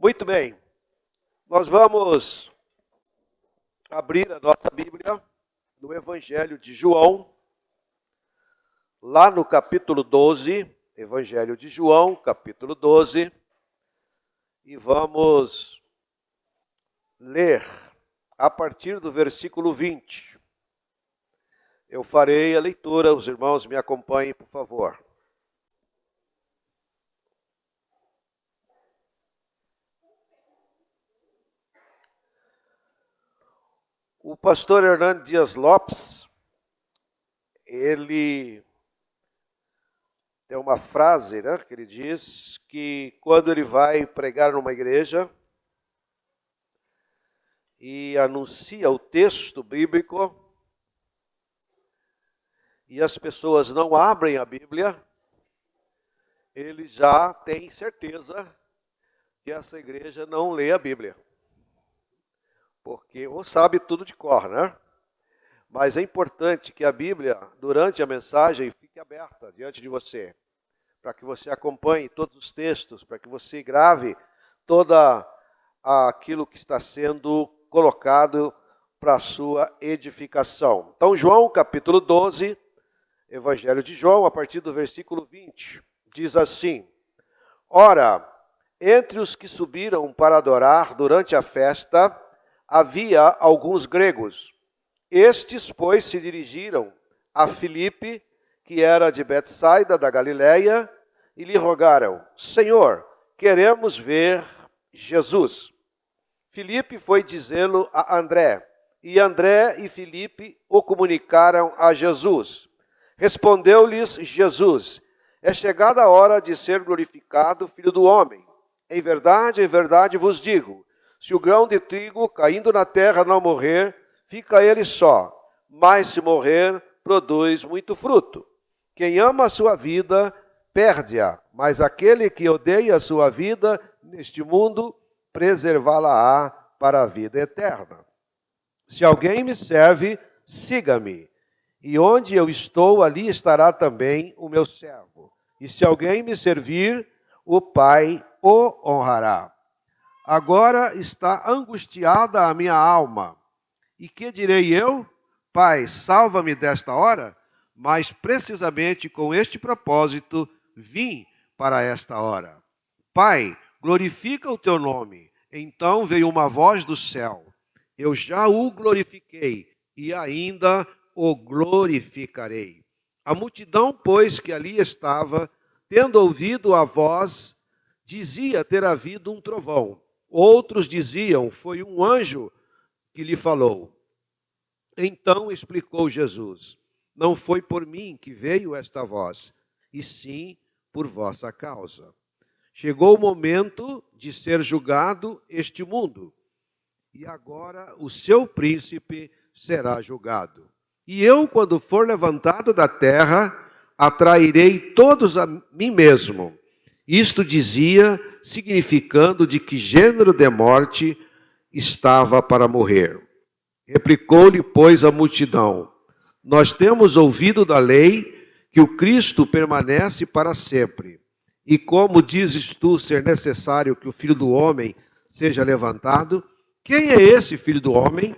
Muito bem, nós vamos abrir a nossa Bíblia no Evangelho de João, lá no capítulo 12, Evangelho de João, capítulo 12, e vamos ler a partir do versículo 20. Eu farei a leitura, os irmãos me acompanhem, por favor. O pastor Hernando Dias Lopes, ele tem uma frase, que ele diz que quando ele vai pregar numa igreja e anuncia o texto bíblico e as pessoas não abrem a Bíblia, ele já tem certeza que essa igreja não lê a Bíblia. Porque ou sabe tudo de cor, Mas é importante que a Bíblia, durante a mensagem, fique aberta diante de você, para que você acompanhe todos os textos, para que você grave toda aquilo que está sendo colocado para a sua edificação. Então, João, capítulo 12, Evangelho de João, a partir do versículo 20, diz assim: Ora, entre os que subiram para adorar durante a festa, havia alguns gregos. Estes, pois, se dirigiram a Filipe, que era de Betsaida da Galileia, e lhe rogaram: Senhor, queremos ver Jesus. Filipe foi dizê-lo a André, e André e Filipe o comunicaram a Jesus. Respondeu-lhes Jesus: É chegada a hora de ser glorificado o Filho do Homem. Em verdade vos digo, se o grão de trigo caindo na terra não morrer, fica ele só, mas se morrer, produz muito fruto. Quem ama a sua vida, perde-a, mas aquele que odeia a sua vida neste mundo, preservá-la-á para a vida eterna. Se alguém me serve, siga-me, e onde eu estou, ali estará também o meu servo. E se alguém me servir, o Pai o honrará. Agora está angustiada a minha alma. E que direi eu? Pai, salva-me desta hora? Mas precisamente com este propósito vim para esta hora. Pai, glorifica o teu nome. Então veio uma voz do céu: Eu já o glorifiquei e ainda o glorificarei. A multidão, pois, que ali estava, tendo ouvido a voz, dizia ter havido um trovão. Outros diziam: foi um anjo que lhe falou. Então explicou Jesus: Não foi por mim que veio esta voz, e sim por vossa causa. Chegou o momento de ser julgado este mundo, e agora o seu príncipe será julgado. E eu, quando for levantado da terra, atrairei todos a mim mesmo. Isto dizia, significando de que gênero de morte estava para morrer. Replicou-lhe, pois, a multidão: Nós temos ouvido da lei que o Cristo permanece para sempre. E como dizes tu ser necessário que o Filho do Homem seja levantado? Quem é esse Filho do Homem?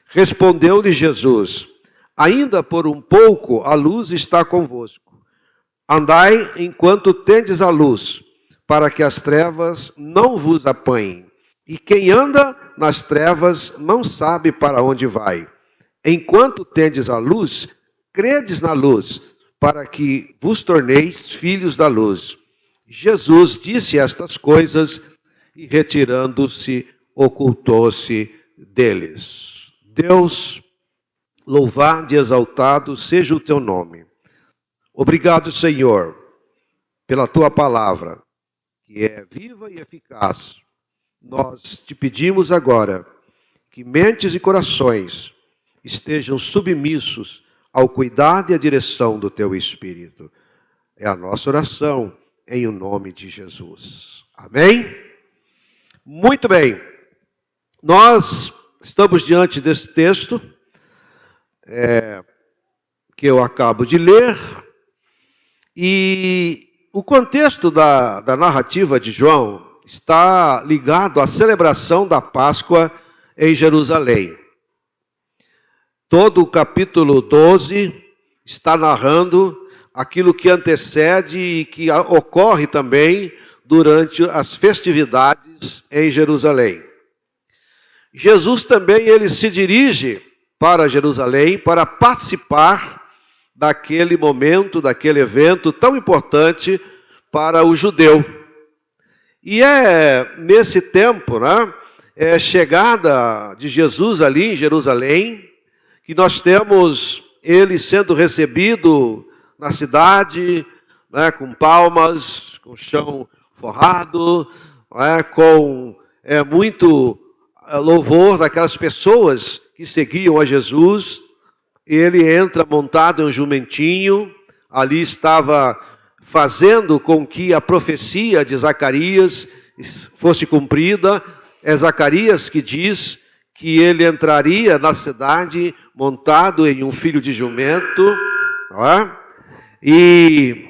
Respondeu-lhe Jesus: Ainda por um pouco a luz está convosco. Andai enquanto tendes a luz, para que as trevas não vos apanhem. E quem anda nas trevas não sabe para onde vai. Enquanto tendes a luz, credes na luz, para que vos torneis filhos da luz. Jesus disse estas coisas e, retirando-se, ocultou-se deles. Deus, louvado e exaltado seja o teu nome. Obrigado, Senhor, pela tua palavra, que é viva e eficaz. Nós te pedimos agora que mentes e corações estejam submissos ao cuidado e à direção do teu Espírito. É a nossa oração em o nome de Jesus. Amém? Muito bem. Nós estamos diante desse texto que eu acabo de ler. E o contexto da narrativa de João está ligado à celebração da Páscoa em Jerusalém. Todo o capítulo 12 está narrando aquilo que antecede e que ocorre também durante as festividades em Jerusalém. Jesus também ele se dirige para Jerusalém para participar daquele momento, daquele evento tão importante para o judeu. E é nesse tempo, chegada de Jesus ali em Jerusalém, que nós temos ele sendo recebido na cidade, com palmas, com chão forrado, com muito louvor daquelas pessoas que seguiam a Jesus. Ele entra montado em um jumentinho, ali estava fazendo com que a profecia de Zacarias fosse cumprida. É Zacarias que diz que ele entraria na cidade montado em um filho de jumento, e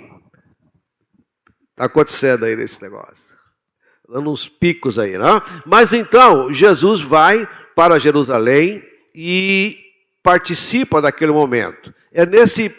está acontecendo aí nesse negócio, dando uns picos aí, Mas então, Jesus vai para Jerusalém e participa daquele momento. É nesse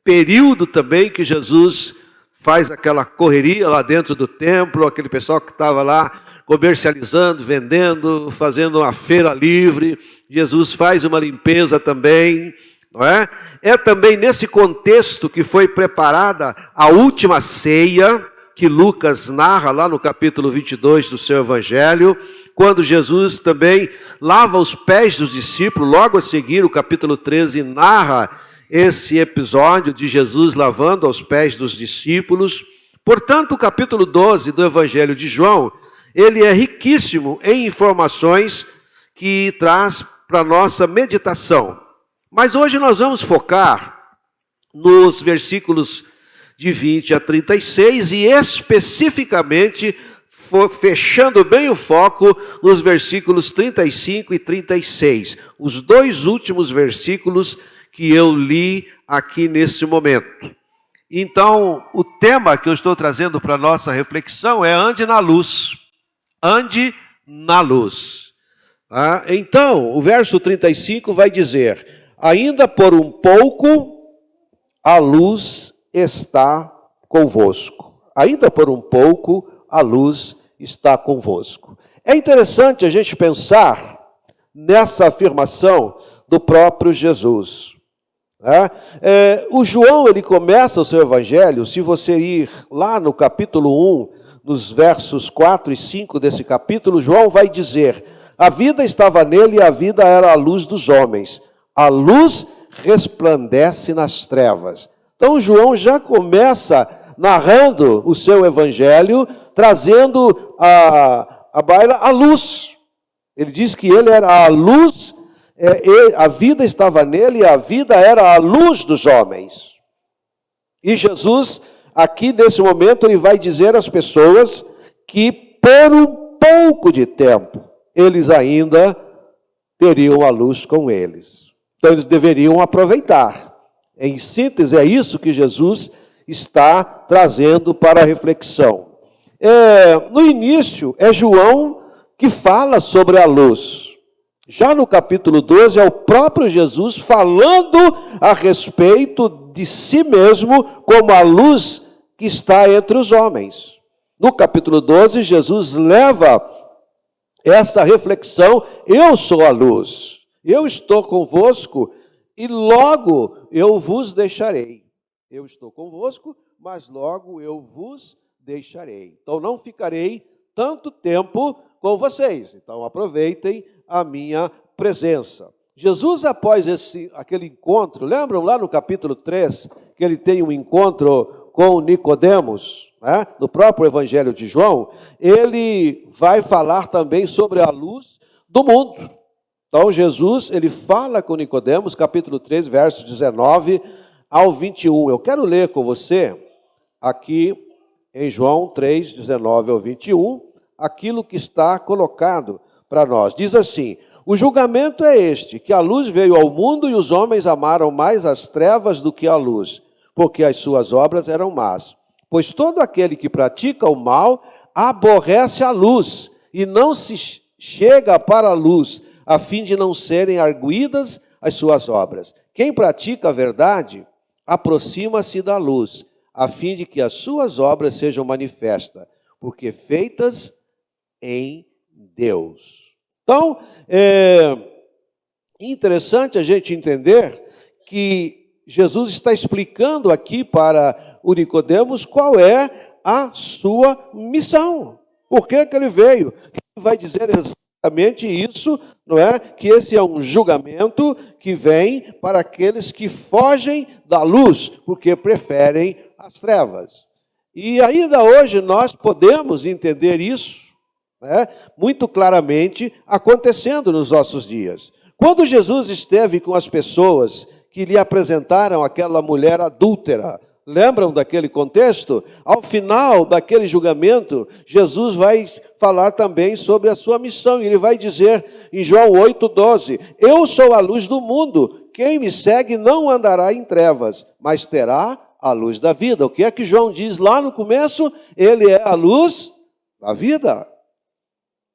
período também que Jesus faz aquela correria lá dentro do templo, aquele pessoal que estava lá comercializando, vendendo, fazendo uma feira livre. Jesus faz uma limpeza também, não é? É também nesse contexto que foi preparada a última ceia, que Lucas narra lá no capítulo 22 do seu evangelho, quando Jesus também lava os pés dos discípulos. Logo a seguir, o capítulo 13 narra esse episódio de Jesus lavando aos pés dos discípulos. Portanto, o capítulo 12 do evangelho de João, ele é riquíssimo em informações que traz para a nossa meditação. Mas hoje nós vamos focar nos versículos de 20 a 36 e especificamente fechando bem o foco nos versículos 35 e 36. Os dois últimos versículos que eu li aqui nesse momento. Então, o tema que eu estou trazendo para a nossa reflexão é ande na luz. Ande na luz. Então, o verso 35 vai dizer: ainda por um pouco a luz está convosco. Ainda por um pouco a luz está convosco. É interessante a gente pensar nessa afirmação do próprio Jesus. O João, ele começa o seu evangelho, se você ir lá no capítulo 1, nos versos 4 e 5 desse capítulo, João vai dizer: a vida estava nele e a vida era a luz dos homens. A luz resplandece nas trevas. Então João já começa narrando o seu evangelho, trazendo a baila a luz. Ele diz que ele era a luz, a vida estava nele e a vida era a luz dos homens. E Jesus, aqui nesse momento, ele vai dizer às pessoas que por um pouco de tempo, eles ainda teriam a luz com eles. Então eles deveriam aproveitar. Em síntese, é isso que Jesus está trazendo para a reflexão. No início, é João que fala sobre a luz. Já no capítulo 12, é o próprio Jesus falando a respeito de si mesmo como a luz que está entre os homens. No capítulo 12, Jesus leva essa reflexão: eu sou a luz, eu estou convosco e logo eu vos deixarei. Eu estou convosco, mas logo eu vos deixarei. Então não ficarei tanto tempo com vocês. Então aproveitem a minha presença. Jesus, após aquele encontro, lembram lá no capítulo 3, que ele tem um encontro com Nicodemos, no próprio evangelho de João, ele vai falar também sobre a luz do mundo. Então Jesus, ele fala com Nicodemos, capítulo 3, versos 19 ao 21. Eu quero ler com você, aqui em João 3, 19 ao 21, aquilo que está colocado para nós. Diz assim: o julgamento é este, que a luz veio ao mundo e os homens amaram mais as trevas do que a luz, porque as suas obras eram más. Pois todo aquele que pratica o mal aborrece a luz e não se chega para a luz, a fim de não serem arguidas as suas obras. Quem pratica a verdade aproxima-se da luz, a fim de que as suas obras sejam manifestas, porque feitas em Deus. Então, é interessante a gente entender que Jesus está explicando aqui para o Nicodemos qual é a sua missão. Por que ele veio? Ele vai dizer exatamente isso, não é? Que esse é um julgamento que vem para aqueles que fogem da luz, porque preferem as trevas. E ainda hoje nós podemos entender isso, né, muito claramente acontecendo nos nossos dias. Quando Jesus esteve com as pessoas que lhe apresentaram aquela mulher adúltera, lembram daquele contexto? Ao final daquele julgamento, Jesus vai falar também sobre a sua missão. Ele vai dizer em João 8,12: eu sou a luz do mundo, quem me segue não andará em trevas, mas terá a luz da vida. O que é que João diz lá no começo? Ele é a luz da vida.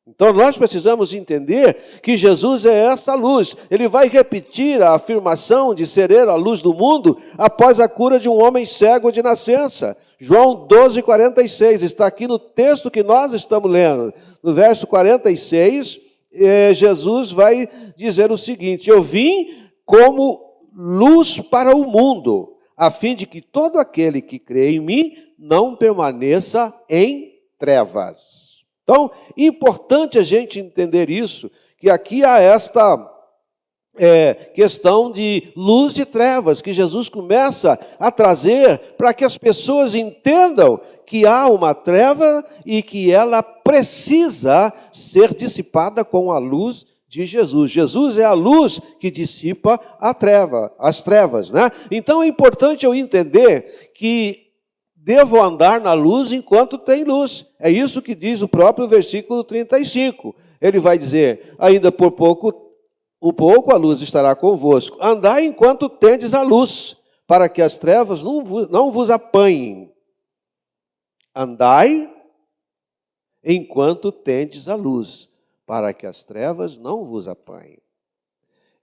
Então nós precisamos entender que Jesus é essa luz. Ele vai repetir a afirmação de ser ele a luz do mundo após a cura de um homem cego de nascença. João 12,46, está aqui no texto que nós estamos lendo. No verso 46, Jesus vai dizer o seguinte: eu vim como luz para o mundo, a fim de que todo aquele que crê em mim não permaneça em trevas. Então, importante a gente entender isso, que aqui há esta questão de luz e trevas, que Jesus começa a trazer para que as pessoas entendam que há uma treva e que ela precisa ser dissipada com a luz de Jesus. Jesus é a luz que dissipa as trevas, né? Então é importante eu entender que devo andar na luz enquanto tem luz. É isso que diz o próprio versículo 35. Ele vai dizer: ainda por um pouco a luz estará convosco. Andai enquanto tendes a luz, para que as trevas não vos apanhem. Andai enquanto tendes a luz, para que as trevas não vos apanhem.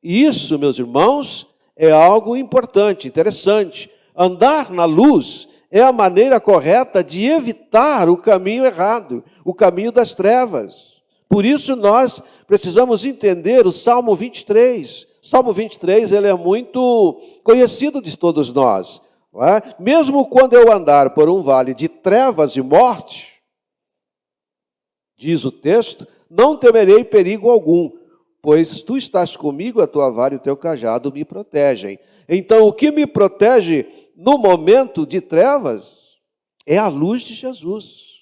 Isso, meus irmãos, é algo importante, interessante. Andar na luz é a maneira correta de evitar o caminho errado, o caminho das trevas. Por isso nós precisamos entender o Salmo 23. O Salmo 23 ele é muito conhecido de todos nós. Não é? Mesmo quando eu andar por um vale de trevas e morte, diz o texto, não temerei perigo algum, pois tu estás comigo, a tua vara e o teu cajado me protegem. Então, o que me protege no momento de trevas é a luz de Jesus.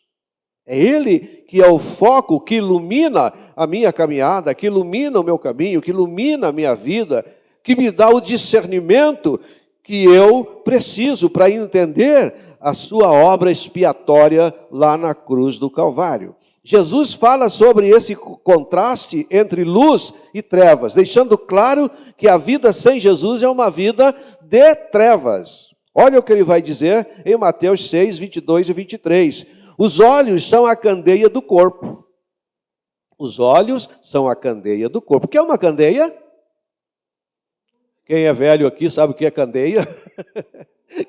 É Ele que é o foco, que ilumina a minha caminhada, que ilumina o meu caminho, que ilumina a minha vida, que me dá o discernimento que eu preciso para entender a sua obra expiatória lá na cruz do Calvário. Jesus fala sobre esse contraste entre luz e trevas, deixando claro que a vida sem Jesus é uma vida de trevas. Olha o que ele vai dizer em Mateus 6, 22 e 23. Os olhos são a candeia do corpo. Os olhos são a candeia do corpo. O que é uma candeia? Quem é velho aqui sabe o que é candeia?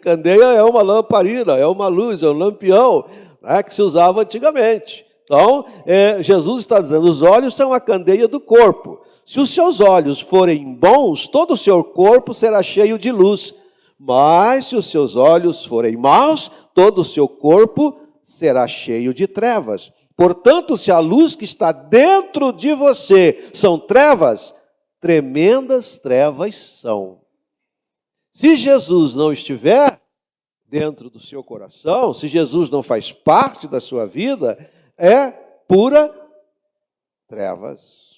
Candeia é uma lamparina, é uma luz, é um lampião, né, que se usava antigamente. Então, Jesus está dizendo, os olhos são a candeia do corpo. Se os seus olhos forem bons, todo o seu corpo será cheio de luz. Mas se os seus olhos forem maus, todo o seu corpo será cheio de trevas. Portanto, se a luz que está dentro de você são trevas, tremendas trevas são. Se Jesus não estiver dentro do seu coração, se Jesus não faz parte da sua vida, é pura trevas.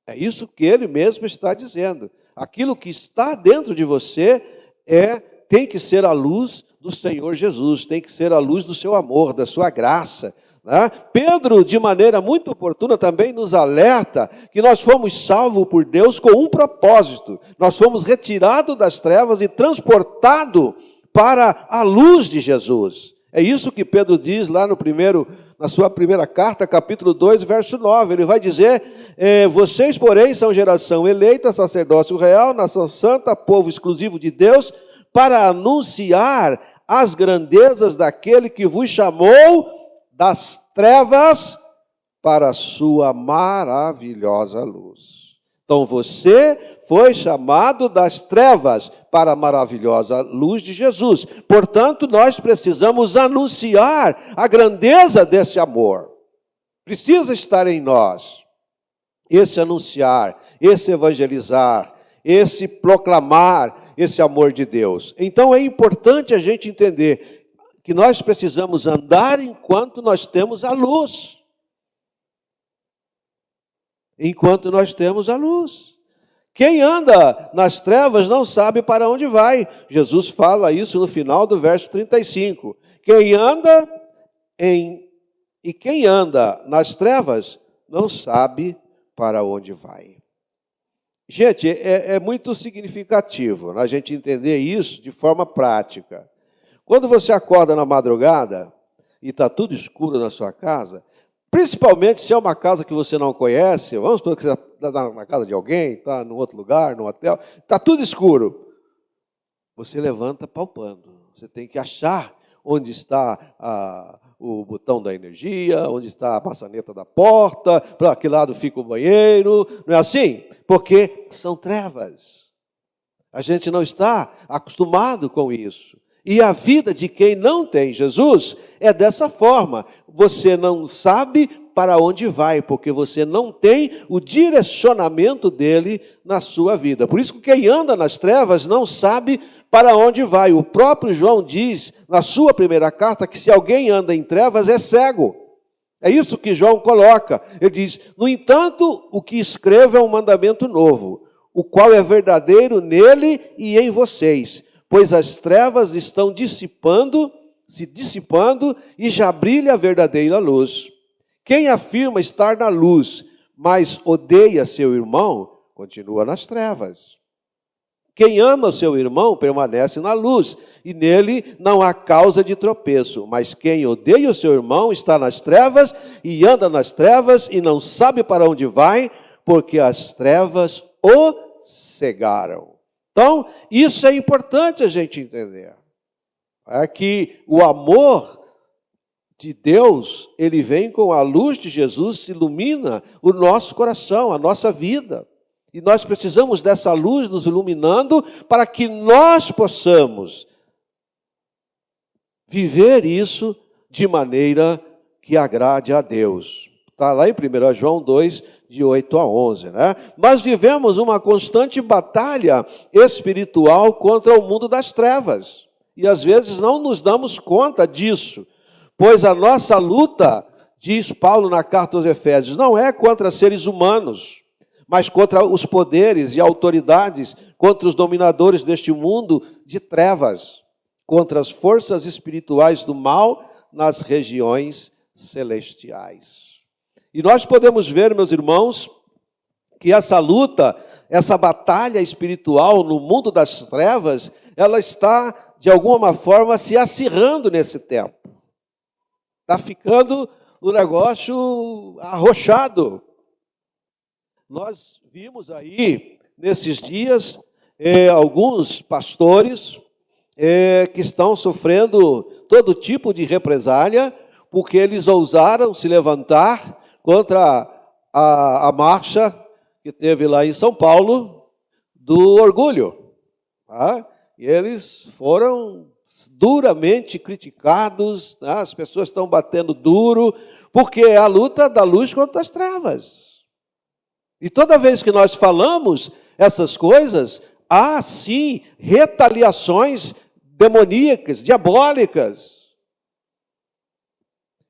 É isso que ele mesmo está dizendo. Aquilo que está dentro de você tem que ser a luz do Senhor Jesus, tem que ser a luz do seu amor, da sua graça. Né? Pedro, de maneira muito oportuna, também nos alerta que nós fomos salvos por Deus com um propósito. Nós fomos retirados das trevas e transportados para a luz de Jesus. É isso que Pedro diz lá no na sua primeira carta, capítulo 2, verso 9. Ele vai dizer, vocês, porém, são geração eleita, sacerdócio real, nação santa, povo exclusivo de Deus, para anunciar as grandezas daquele que vos chamou das trevas para a sua maravilhosa luz. Então você foi chamado das trevas para a maravilhosa luz de Jesus. Portanto, nós precisamos anunciar a grandeza desse amor. Precisa estar em nós esse anunciar, esse evangelizar, esse proclamar esse amor de Deus. Então é importante a gente entender que nós precisamos andar enquanto nós temos a luz. Enquanto nós temos a luz. Quem anda nas trevas não sabe para onde vai. Jesus fala isso no final do verso 35. Quem anda nas trevas não sabe para onde vai. Gente, é muito significativo a gente entender isso de forma prática. Quando você acorda na madrugada e está tudo escuro na sua casa, principalmente se é uma casa que você não conhece, vamos supor que você está na casa de alguém, está em outro lugar, num hotel, está tudo escuro. Você levanta palpando. Você tem que achar onde está o botão da energia, onde está a maçaneta da porta, para que lado fica o banheiro. Não é assim? Porque são trevas. A gente não está acostumado com isso. E a vida de quem não tem Jesus é dessa forma. Você não sabe para onde vai, porque você não tem o direcionamento dele na sua vida. Por isso que quem anda nas trevas não sabe para onde vai. O próprio João diz, na sua primeira carta, que se alguém anda em trevas é cego. É isso que João coloca. Ele diz, no entanto, o que escrevo é um mandamento novo, o qual é verdadeiro nele e em vocês, pois as trevas estão se dissipando e já brilha a verdadeira luz. Quem afirma estar na luz, mas odeia seu irmão, continua nas trevas. Quem ama seu irmão permanece na luz, e nele não há causa de tropeço. Mas quem odeia o seu irmão está nas trevas, e anda nas trevas, e não sabe para onde vai, porque as trevas o cegaram. Então, isso é importante a gente entender. É que o amor de Deus, ele vem com a luz de Jesus, ilumina o nosso coração, a nossa vida. E nós precisamos dessa luz nos iluminando para que nós possamos viver isso de maneira que agrade a Deus. Está lá em 1 João 2, de 8 a 11. Né? Nós vivemos uma constante batalha espiritual contra o mundo das trevas. E às vezes não nos damos conta disso. Pois a nossa luta, diz Paulo na carta aos Efésios, não é contra seres humanos, mas contra os poderes e autoridades, contra os dominadores deste mundo de trevas, contra as forças espirituais do mal nas regiões celestiais. E nós podemos ver, meus irmãos, que essa luta, essa batalha espiritual no mundo das trevas, ela está, de alguma forma, se acirrando nesse tempo. Está ficando o negócio arrochado. Nós vimos aí, nesses dias, alguns pastores que estão sofrendo todo tipo de represália, porque eles ousaram se levantar contra a marcha que teve lá em São Paulo, do orgulho. Tá? E eles foram duramente criticados, né? As pessoas estão batendo duro, porque é a luta da luz contra as trevas. E toda vez que nós falamos essas coisas, há sim retaliações demoníacas, diabólicas.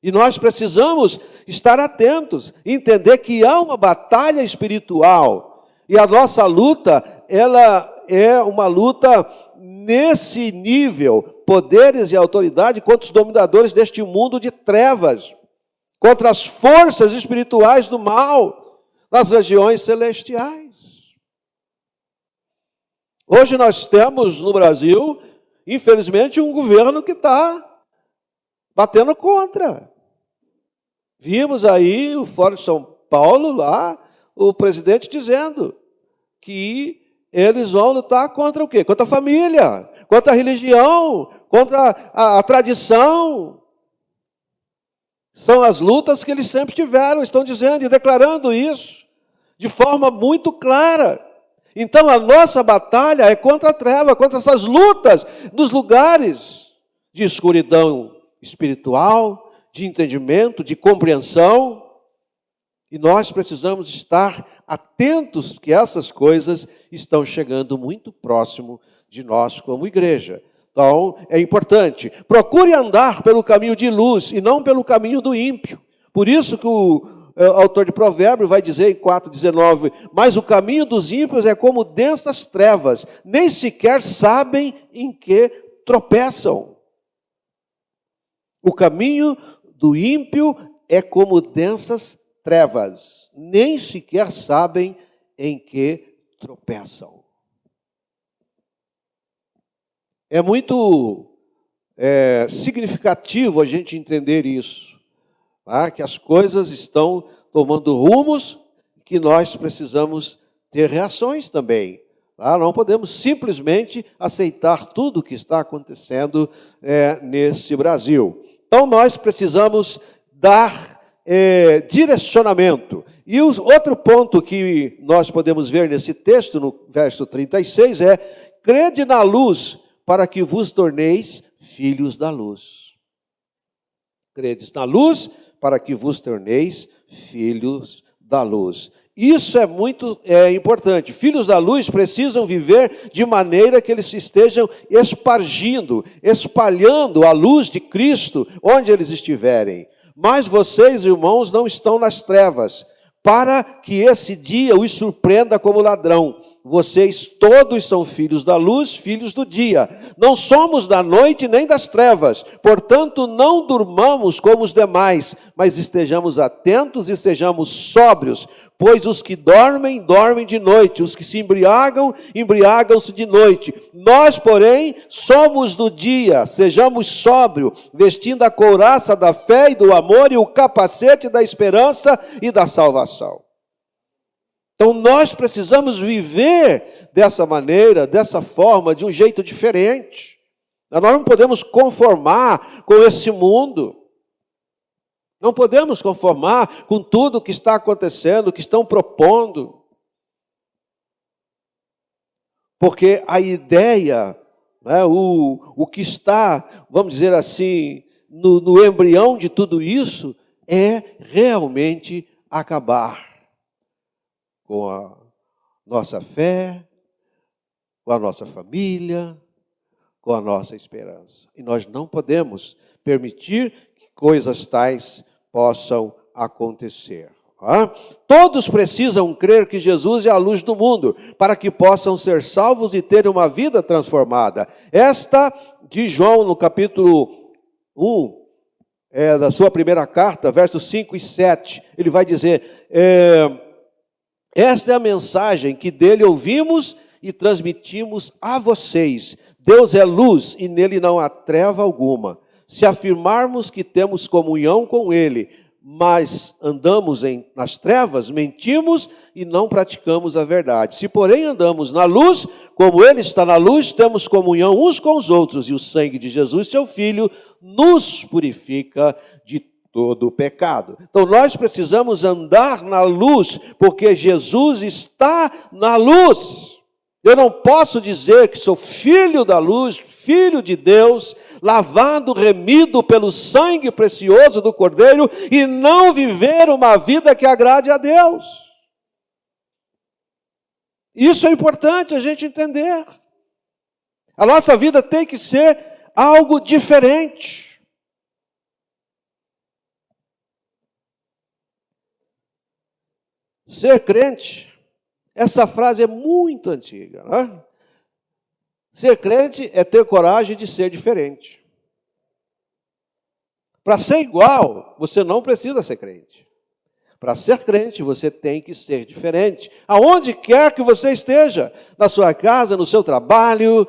E nós precisamos estar atentos, entender que há uma batalha espiritual. E a nossa luta, ela é uma luta nesse nível, poderes e autoridade contra os dominadores deste mundo de trevas, contra as forças espirituais do mal, nas regiões celestiais. Hoje nós temos no Brasil, infelizmente, um governo que está batendo contra. Vimos aí o Fórum de São Paulo lá, o presidente dizendo que eles vão lutar contra o quê? Contra a família, contra a religião, contra a tradição. São as lutas que eles sempre tiveram, estão dizendo e declarando isso de forma muito clara. Então a nossa batalha é contra a treva, contra essas lutas dos lugares de escuridão espiritual, de entendimento, de compreensão. E nós precisamos estar atentos que essas coisas estão chegando muito próximo de nós como igreja. Então, é importante. Procure andar pelo caminho de luz e não pelo caminho do ímpio. Por isso que o autor de Provérbios vai dizer em 4,19, mas o caminho dos ímpios é como densas trevas, nem sequer sabem em que tropeçam. O caminho do ímpio é como densas trevas, nem sequer sabem em que tropeçam. É muito significativo a gente entender isso, tá? Que as coisas estão tomando rumos que nós precisamos ter reações também. Tá? Não podemos simplesmente aceitar tudo o que está acontecendo nesse Brasil. Então nós precisamos dar direcionamento. E o outro ponto que nós podemos ver nesse texto, no verso 36, é: crede na luz, para que vos torneis filhos da luz. Credes na luz, para que vos torneis filhos da luz. Isso é muito importante. Filhos da luz precisam viver de maneira que eles estejam espalhando a luz de Cristo onde eles estiverem. Mas vocês, irmãos, não estão nas trevas, para que esse dia os surpreenda como ladrão. Vocês todos são filhos da luz, filhos do dia. Não somos da noite nem das trevas. Portanto, não durmamos como os demais, mas estejamos atentos e sejamos sóbrios. Pois os que dormem, dormem de noite. Os que se embriagam, embriagam-se de noite. Nós, porém, somos do dia. Sejamos sóbrios, vestindo a couraça da fé e do amor e o capacete da esperança e da salvação. Então nós precisamos viver dessa maneira, dessa forma, de um jeito diferente. Nós não podemos conformar com esse mundo. Não podemos conformar com tudo o que está acontecendo, que estão propondo. Porque a ideia, né, o que está, vamos dizer assim, no embrião de tudo isso, é realmente acabar com a nossa fé, com a nossa família, com a nossa esperança. E nós não podemos permitir que coisas tais possam acontecer. Todos precisam crer que Jesus é a luz do mundo, para que possam ser salvos e ter uma vida transformada. Esta de João, no capítulo 1, da sua primeira carta, versos 5 e 7, ele vai dizer: esta é a mensagem que dele ouvimos e transmitimos a vocês. Deus é luz e nele não há treva alguma. Se afirmarmos que temos comunhão com ele, mas andamos nas trevas, mentimos e não praticamos a verdade. Se, porém, andamos na luz, como ele está na luz, temos comunhão uns com os outros, e o sangue de Jesus, seu Filho, nos purifica de todo o pecado. Então nós precisamos andar na luz, porque Jesus está na luz. Eu não posso dizer que sou filho da luz, filho de Deus, lavado, remido pelo sangue precioso do Cordeiro, e não viver uma vida que agrade a Deus. Isso é importante a gente entender. A nossa vida tem que ser algo diferente. Ser crente, essa frase é muito antiga, né? Ser crente é ter coragem de ser diferente. Para ser igual, você não precisa ser crente. Para ser crente, você tem que ser diferente. Aonde quer que você esteja, na sua casa, no seu trabalho,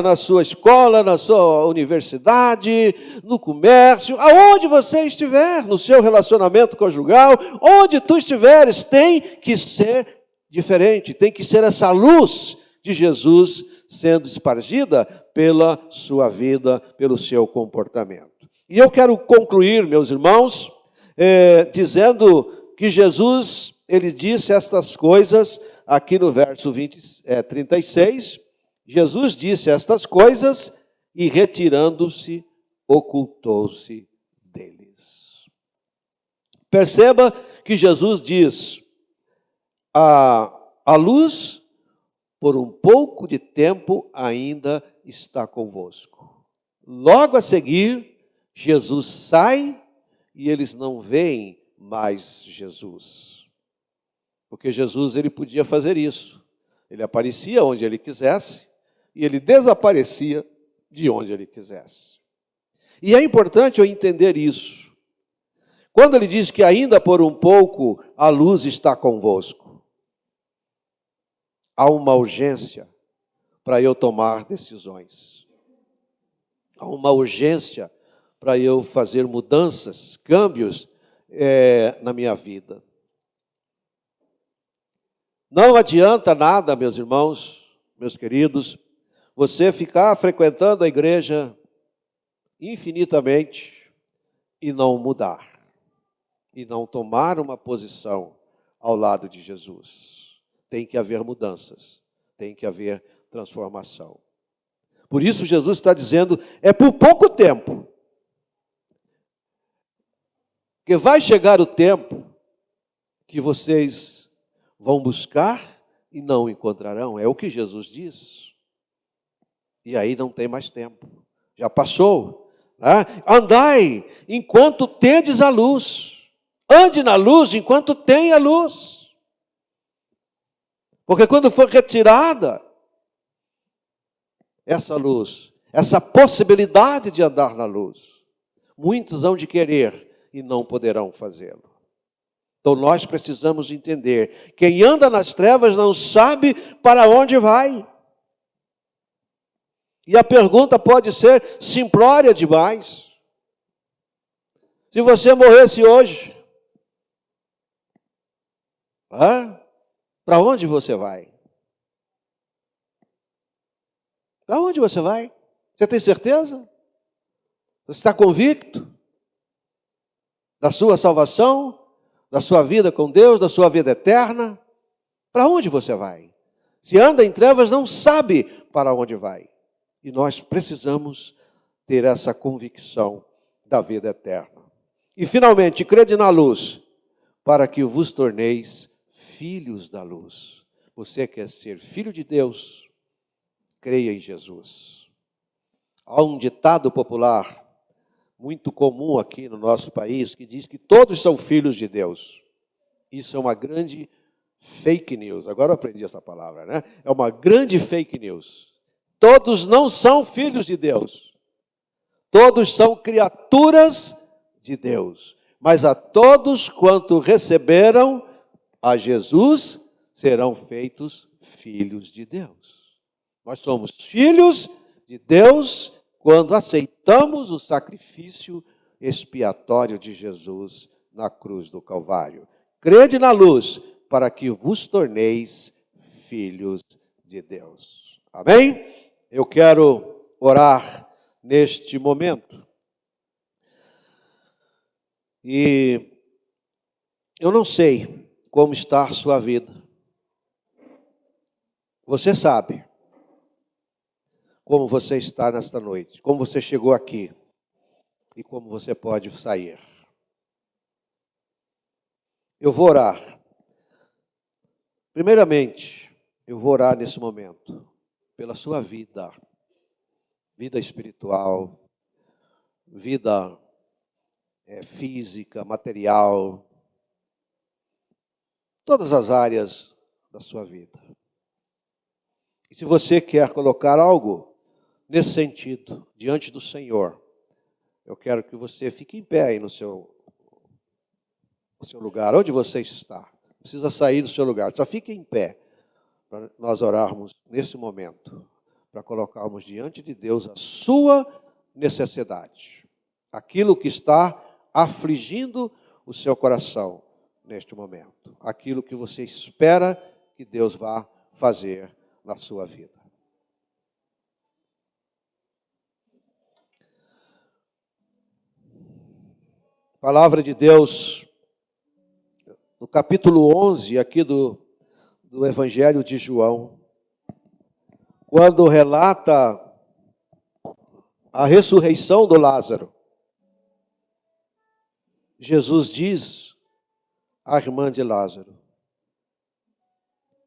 na sua escola, na sua universidade, no comércio, aonde você estiver, no seu relacionamento conjugal, onde tu estiveres, tem que ser diferente, tem que ser essa luz de Jesus sendo espargida pela sua vida, pelo seu comportamento. E eu quero concluir, meus irmãos, dizendo que Jesus, ele disse estas coisas, aqui no verso 36, Jesus disse estas coisas e retirando-se, ocultou-se deles. Perceba que Jesus diz, a luz, por um pouco de tempo, ainda está convosco. Logo a seguir, Jesus sai e eles não veem mais Jesus. Porque Jesus, ele podia fazer isso. Ele aparecia onde ele quisesse e ele desaparecia de onde ele quisesse. E é importante eu entender isso. Quando ele diz que ainda por um pouco a luz está convosco, há uma urgência para eu tomar decisões. Há uma urgência para eu fazer mudanças, câmbios na minha vida. Não adianta nada, meus irmãos, meus queridos, você ficar frequentando a igreja infinitamente e não mudar, e não tomar uma posição ao lado de Jesus. Tem que haver mudanças, tem que haver transformação. Por isso Jesus está dizendo, é por pouco tempo, que vai chegar o tempo que vocês vão buscar e não encontrarão. É o que Jesus diz. E aí não tem mais tempo. Já passou. Né? Andai enquanto tendes a luz. Ande na luz enquanto tem a luz. Porque quando for retirada essa luz, essa possibilidade de andar na luz, muitos hão de querer e não poderão fazê-lo. Então nós precisamos entender, quem anda nas trevas não sabe para onde vai. E a pergunta pode ser simplória demais. Se você morresse hoje, para onde você vai? Para onde você vai? Você tem certeza? Você está convicto da sua salvação, da sua vida com Deus, da sua vida eterna? Para onde você vai? Se anda em trevas, não sabe para onde vai. E nós precisamos ter essa convicção da vida eterna. E finalmente, crede na luz, para que vos torneis filhos da luz. Você quer ser filho de Deus? Creia em Jesus. Há um ditado popular muito comum aqui no nosso país, que diz que todos são filhos de Deus. Isso é uma grande fake news. Agora eu aprendi essa palavra, né? É uma grande fake news. Todos não são filhos de Deus. Todos são criaturas de Deus. Mas a todos quanto receberam a Jesus, serão feitos filhos de Deus. Nós somos filhos de Deus quando aceitamos o sacrifício expiatório de Jesus na cruz do Calvário. Crede na luz, para que vos torneis filhos de Deus. Amém? Eu quero orar neste momento. E eu não sei como está a sua vida. Você sabe como você está nesta noite, como você chegou aqui e como você pode sair. Eu vou orar. Primeiramente, eu vou orar nesse momento pela sua vida, vida espiritual, vida física, material, todas as áreas da sua vida. E se você quer colocar algo nesse sentido, diante do Senhor, eu quero que você fique em pé aí o seu lugar, onde você está. Não precisa sair do seu lugar, só fique em pé para nós orarmos nesse momento, para colocarmos diante de Deus a sua necessidade, aquilo que está afligindo o seu coração neste momento, aquilo que você espera que Deus vá fazer na sua vida. Palavra de Deus, no capítulo 11 aqui do Evangelho de João, quando relata a ressurreição do Lázaro, Jesus diz à irmã de Lázaro,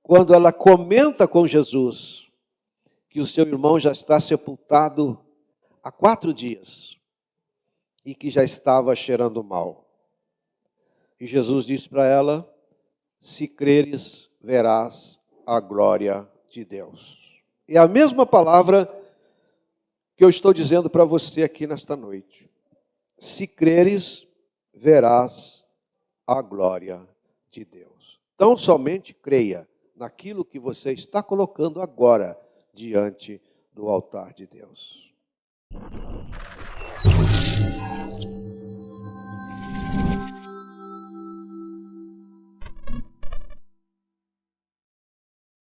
quando ela comenta com Jesus que o seu irmão já está sepultado há 4 dias e que já estava cheirando mal. E Jesus diz para ela, se creres, verás a glória de Deus. É a mesma palavra que eu estou dizendo para você aqui nesta noite. Se creres, verás a glória de Deus. Então somente creia naquilo que você está colocando agora diante do altar de Deus.